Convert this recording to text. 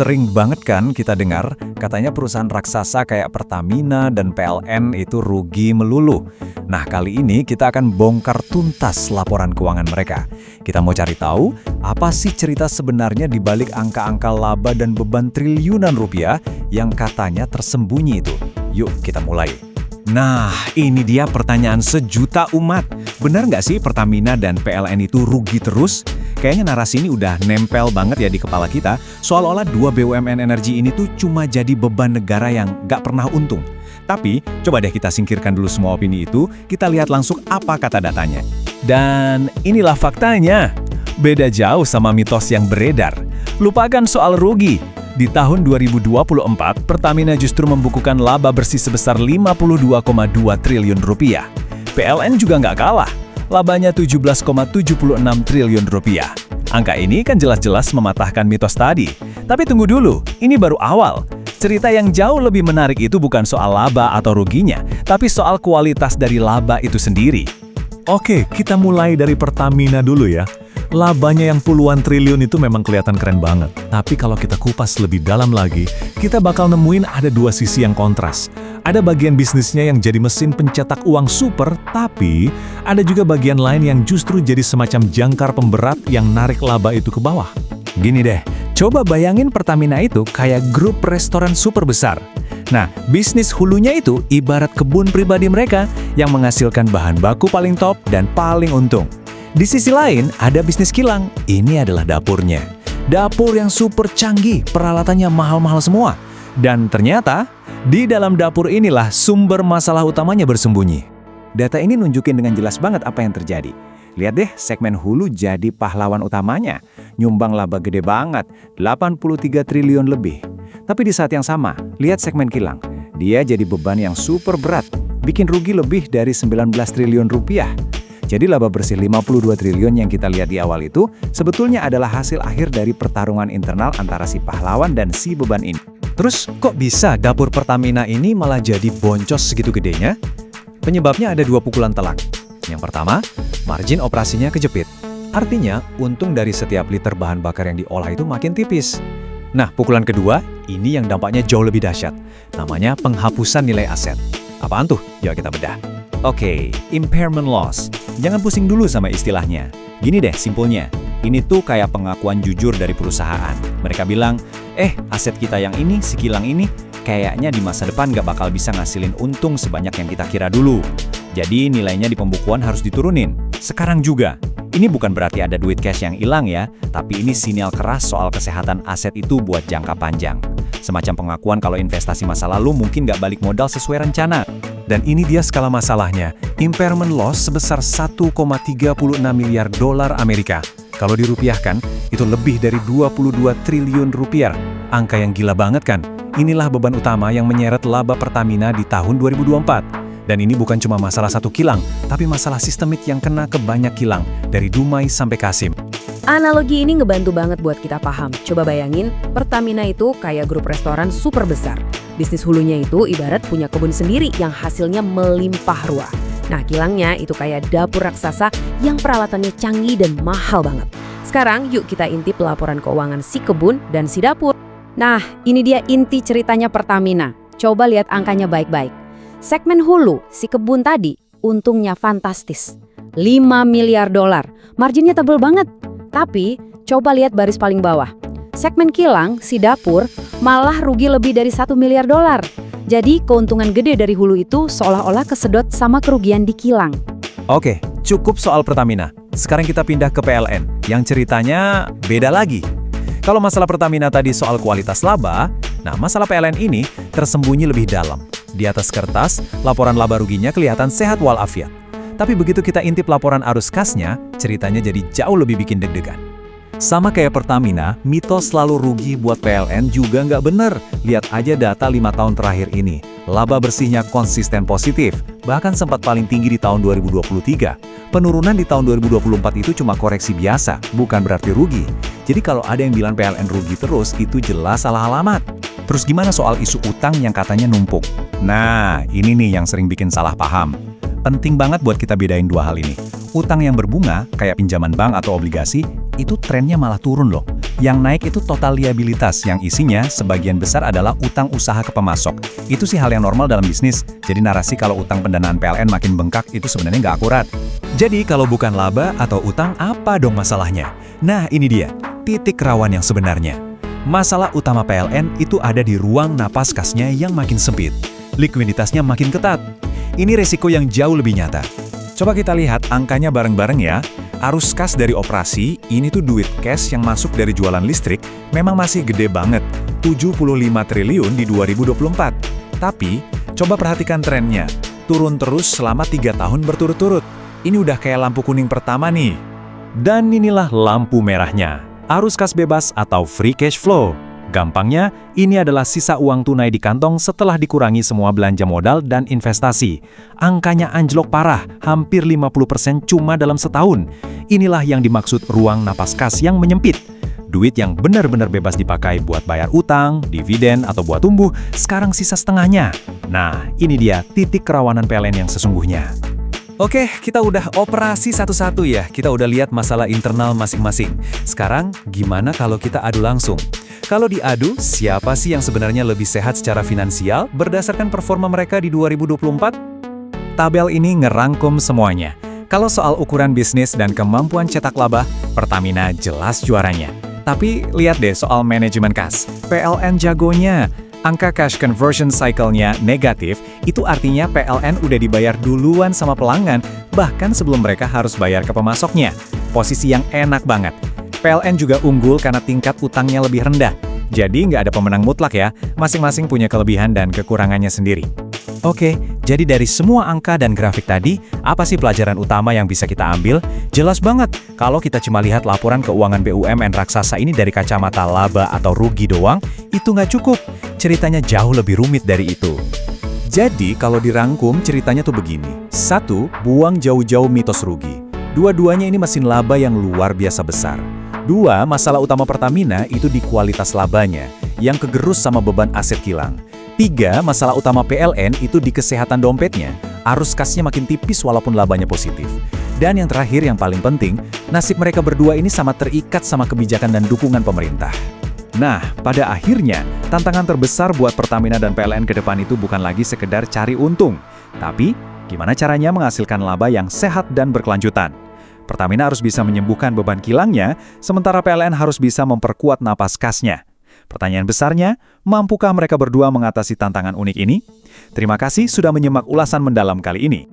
Sering banget kan kita dengar, katanya perusahaan raksasa kayak Pertamina dan PLN itu rugi melulu. Nah, kali ini kita akan bongkar tuntas laporan keuangan mereka. Kita mau cari tahu, apa sih cerita sebenarnya di balik angka-angka laba dan beban triliunan rupiah yang katanya tersembunyi itu. Yuk, kita mulai. Nah, ini dia pertanyaan sejuta umat. Benar nggak sih Pertamina dan PLN itu rugi terus? Kayaknya narasi ini udah nempel banget ya di kepala kita, seolah-olah dua BUMN energi ini tuh cuma jadi beban negara yang nggak pernah untung. Tapi, coba deh kita singkirkan dulu semua opini itu, kita lihat langsung apa kata datanya. Dan inilah faktanya. Beda jauh sama mitos yang beredar. Lupakan soal rugi. Di tahun 2024, Pertamina justru membukukan laba bersih sebesar 52,2 triliun rupiah. PLN juga nggak kalah, labanya 17,76 triliun rupiah. Angka ini kan jelas-jelas mematahkan mitos tadi. Tapi tunggu dulu, ini baru awal. Cerita yang jauh lebih menarik itu bukan soal laba atau ruginya, tapi soal kualitas dari laba itu sendiri. Oke, kita mulai dari Pertamina dulu ya. Labanya yang puluhan triliun itu memang kelihatan keren banget. Tapi kalau kita kupas lebih dalam lagi, kita bakal nemuin ada dua sisi yang kontras. Ada bagian bisnisnya yang jadi mesin pencetak uang super, tapi ada juga bagian lain yang justru jadi semacam jangkar pemberat yang narik laba itu ke bawah. Gini deh, coba bayangin Pertamina itu kayak grup restoran super besar. Nah, bisnis hulunya itu ibarat kebun pribadi mereka yang menghasilkan bahan baku paling top dan paling untung. Di sisi lain, ada bisnis kilang. Ini adalah dapurnya. Dapur yang super canggih, peralatannya mahal-mahal semua. Dan ternyata, di dalam dapur inilah sumber masalah utamanya bersembunyi. Data ini nunjukin dengan jelas banget apa yang terjadi. Lihat deh, segmen hulu jadi pahlawan utamanya. Nyumbang laba gede banget, 83 triliun lebih. Tapi di saat yang sama, lihat segmen kilang. Dia jadi beban yang super berat, bikin rugi lebih dari 19 triliun rupiah. Jadi laba bersih 52 triliun yang kita lihat di awal itu sebetulnya adalah hasil akhir dari pertarungan internal antara si pahlawan dan si beban ini. Terus kok bisa dapur Pertamina ini malah jadi boncos segitu gedenya? Penyebabnya ada dua pukulan telak. Yang pertama, margin operasinya kejepit. Artinya, untung dari setiap liter bahan bakar yang diolah itu makin tipis. Nah, pukulan kedua, ini yang dampaknya jauh lebih dahsyat. Namanya penghapusan nilai aset. Apaan tuh? Yuk kita bedah. Oke, impairment loss. Jangan pusing dulu sama istilahnya. Gini deh simpulnya, ini tuh kayak pengakuan jujur dari perusahaan. Mereka bilang, aset kita yang ini, si kilang ini, kayaknya di masa depan nggak bakal bisa ngasilin untung sebanyak yang kita kira dulu. Jadi nilainya di pembukuan harus diturunin. Sekarang juga. Ini bukan berarti ada duit cash yang hilang ya, tapi ini sinyal keras soal kesehatan aset itu buat jangka panjang. Semacam pengakuan kalau investasi masa lalu mungkin nggak balik modal sesuai rencana. Dan ini dia skala masalahnya, impairment loss sebesar 1,36 miliar dolar Amerika. Kalau dirupiahkan, itu lebih dari 22 triliun rupiah. Angka yang gila banget kan? Inilah beban utama yang menyeret laba Pertamina di tahun 2024. Dan ini bukan cuma masalah satu kilang, tapi masalah sistemik yang kena ke banyak kilang, dari Dumai sampai Kasim. Analogi ini ngebantu banget buat kita paham. Coba bayangin, Pertamina itu kayak grup restoran super besar. Bisnis hulunya itu ibarat punya kebun sendiri yang hasilnya melimpah ruah. Nah, kilangnya itu kayak dapur raksasa yang peralatannya canggih dan mahal banget. Sekarang yuk kita intip laporan keuangan si kebun dan si dapur. Nah, ini dia inti ceritanya Pertamina. Coba lihat angkanya baik-baik. Segmen hulu, si kebun tadi, untungnya fantastis. 5 miliar dolar. Marginnya tebel banget. Tapi, coba lihat baris paling bawah. Segmen kilang, si dapur, malah rugi lebih dari 1 miliar dolar. Jadi, keuntungan gede dari hulu itu seolah-olah kesedot sama kerugian di kilang. Oke, cukup soal Pertamina. Sekarang kita pindah ke PLN, yang ceritanya beda lagi. Kalau masalah Pertamina tadi soal kualitas laba, nah masalah PLN ini tersembunyi lebih dalam. Di atas kertas, laporan laba ruginya kelihatan sehat walafiat. Tapi begitu kita intip laporan arus kasnya, ceritanya jadi jauh lebih bikin deg-degan. Sama kayak Pertamina, mitos selalu rugi buat PLN juga nggak bener. Lihat aja data 5 tahun terakhir ini. Laba bersihnya konsisten positif, bahkan sempat paling tinggi di tahun 2023. Penurunan di tahun 2024 itu cuma koreksi biasa, bukan berarti rugi. Jadi kalau ada yang bilang PLN rugi terus, itu jelas salah alamat. Terus gimana soal isu utang yang katanya numpuk? Nah, ini nih yang sering bikin salah paham. Penting banget buat kita bedain dua hal ini. Utang yang berbunga, kayak pinjaman bank atau obligasi, itu trennya malah turun loh. Yang naik itu total liabilitas, yang isinya sebagian besar adalah utang usaha ke pemasok. Itu sih hal yang normal dalam bisnis, jadi narasi kalau utang pendanaan PLN makin bengkak itu sebenarnya nggak akurat. Jadi kalau bukan laba atau utang, apa dong masalahnya? Nah ini dia, titik rawan yang sebenarnya. Masalah utama PLN itu ada di ruang napas kasnya yang makin sempit. Likuiditasnya makin ketat. Ini resiko yang jauh lebih nyata. Coba kita lihat angkanya bareng-bareng ya. Arus kas dari operasi, ini tuh duit cash yang masuk dari jualan listrik, memang masih gede banget, 75 triliun di 2024. Tapi, coba perhatikan trennya, turun terus selama 3 tahun berturut-turut. Ini udah kayak lampu kuning pertama nih. Dan inilah lampu merahnya, arus kas bebas atau free cash flow. Gampangnya, ini adalah sisa uang tunai di kantong setelah dikurangi semua belanja modal dan investasi. Angkanya anjlok parah, hampir 50% cuma dalam setahun. Inilah yang dimaksud ruang napas kas yang menyempit. Duit yang benar-benar bebas dipakai buat bayar utang, dividen, atau buat tumbuh, sekarang sisa setengahnya. Nah, ini dia titik kerawanan PLN yang sesungguhnya. Oke, kita udah operasi satu-satu ya. Kita udah lihat masalah internal masing-masing. Sekarang, gimana kalau kita adu langsung? Kalau diadu, siapa sih yang sebenarnya lebih sehat secara finansial berdasarkan performa mereka di 2024? Tabel ini ngerangkum semuanya. Kalau soal ukuran bisnis dan kemampuan cetak laba, Pertamina jelas juaranya. Tapi lihat deh soal manajemen kas. PLN jagonya. Angka cash conversion cycle-nya negatif, itu artinya PLN udah dibayar duluan sama pelanggan, bahkan sebelum mereka harus bayar ke pemasoknya. Posisi yang enak banget. PLN juga unggul karena tingkat utangnya lebih rendah. Jadi nggak ada pemenang mutlak ya, masing-masing punya kelebihan dan kekurangannya sendiri. Oke, jadi dari semua angka dan grafik tadi, apa sih pelajaran utama yang bisa kita ambil? Jelas banget, kalau kita cuma lihat laporan keuangan BUMN raksasa ini dari kacamata laba atau rugi doang, itu nggak cukup. Ceritanya jauh lebih rumit dari itu. Jadi, kalau dirangkum, ceritanya tuh begini. 1. Buang jauh-jauh mitos rugi. Dua-duanya ini mesin laba yang luar biasa besar. 2. Masalah utama Pertamina itu di kualitas labanya, yang kegerus sama beban aset kilang. 3. Masalah utama PLN itu di kesehatan dompetnya, arus kasnya makin tipis walaupun labanya positif. Dan yang terakhir yang paling penting, nasib mereka berdua ini sama terikat sama kebijakan dan dukungan pemerintah. Nah, pada akhirnya, tantangan terbesar buat Pertamina dan PLN ke depan itu bukan lagi sekedar cari untung, tapi gimana caranya menghasilkan laba yang sehat dan berkelanjutan. Pertamina harus bisa menyembuhkan beban kilangnya, sementara PLN harus bisa memperkuat napas kasnya. Pertanyaan besarnya, mampukah mereka berdua mengatasi tantangan unik ini? Terima kasih sudah menyimak ulasan mendalam kali ini.